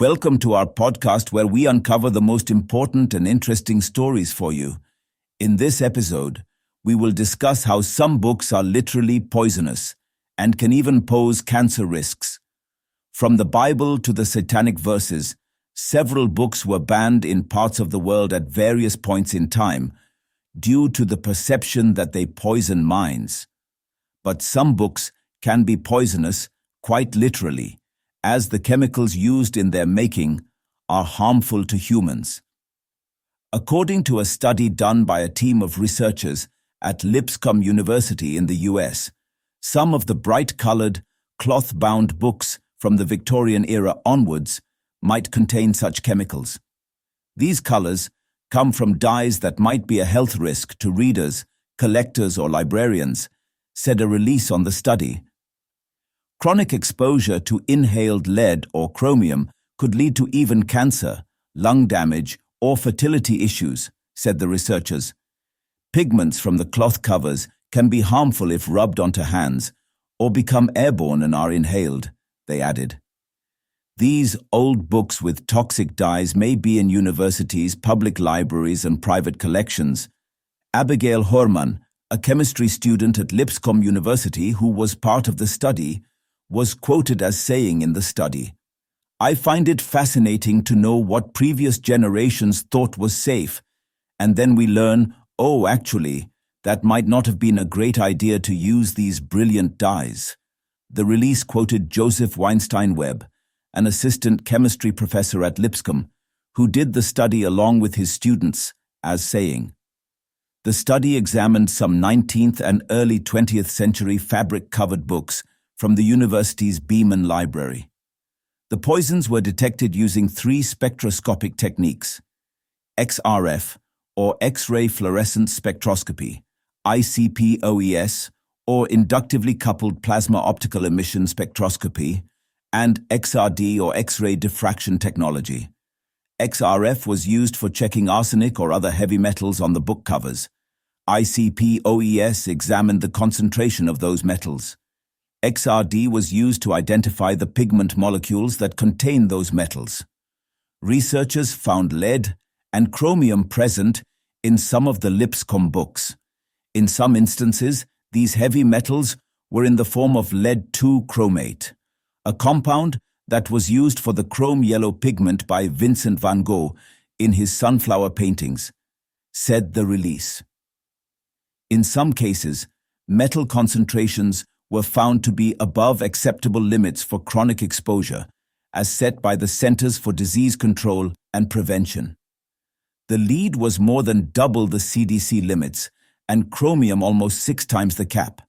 Welcome to our podcast where we uncover the most important and interesting stories for you. In this episode, we will discuss how some books are literally poisonous and can even pose cancer risks. From the Bible to the Satanic verses, several books were banned in parts of the world at various points in time due to the perception that they poison minds. But some books can be poisonous, quite literally, as the chemicals used in their making are harmful to humans. According to a study done by a team of researchers at Lipscomb University in the US, some of the bright-colored, cloth-bound books from the Victorian era onwards might contain such chemicals. These colors come from dyes that might be a health risk to readers, collectors, or librarians, said a release on the study. Chronic exposure to inhaled lead or chromium could lead to even cancer, lung damage, or fertility issues, said the researchers. Pigments from the cloth covers can be harmful if rubbed onto hands or become airborne and are inhaled, they added. These old books with toxic dyes may be in universities, public libraries, and private collections. Abigail Horman, a chemistry student at Lipscomb University who was part of the study, was quoted as saying in the study, "I find it fascinating to know what previous generations thought was safe, and then we learn, oh, actually, that might not have been a great idea to use these brilliant dyes." The release quoted Joseph Weinstein-Webb, an assistant chemistry professor at Lipscomb, who did the study along with his students, as saying, "The study examined some 19th and early 20th century fabric-covered books from the university's Beeman Library. The poisons were detected using three spectroscopic techniques: XRF, or X-ray fluorescence spectroscopy, ICP-OES, or inductively coupled plasma optical emission spectroscopy, and XRD, or X-ray diffraction technology. XRF was used for checking arsenic or other heavy metals on the book covers. ICP-OES examined the concentration of those metals. XRD was used to identify the pigment molecules that contain those metals. Researchers found lead and chromium present in some of the Lipscomb books. In some instances, these heavy metals were in the form of lead-2 chromate, a compound that was used for the chrome yellow pigment by Vincent van Gogh in his sunflower paintings, said the release. In some cases, metal concentrations were found to be above acceptable limits for chronic exposure, as set by the Centers for Disease Control and Prevention. The lead was more than double the CDC limits, and chromium almost 6 times the cap.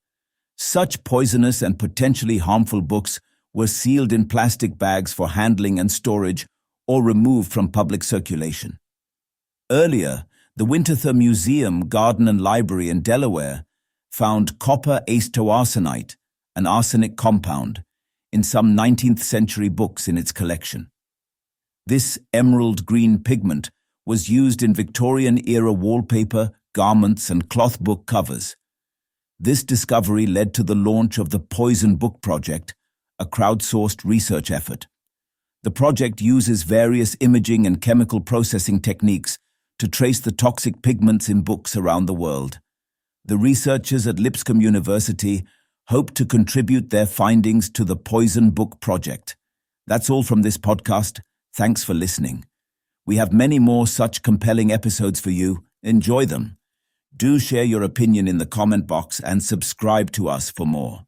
Such poisonous and potentially harmful books were sealed in plastic bags for handling and storage or removed from public circulation. Earlier, the Winterthur Museum, Garden and Library in Delaware found copper acetoarsenite, an arsenic compound, in some 19th century books in its collection. This emerald green pigment was used in Victorian-era wallpaper, garments, and cloth book covers. This discovery led to the launch of the Poison Book Project, a crowdsourced research effort. The project uses various imaging and chemical processing techniques to trace the toxic pigments in books around the world. The researchers at Lipscomb University hope to contribute their findings to the Poison Book Project. That's all from this podcast. Thanks for listening. We have many more such compelling episodes for you. Enjoy them. Do share your opinion in the comment box and subscribe to us for more.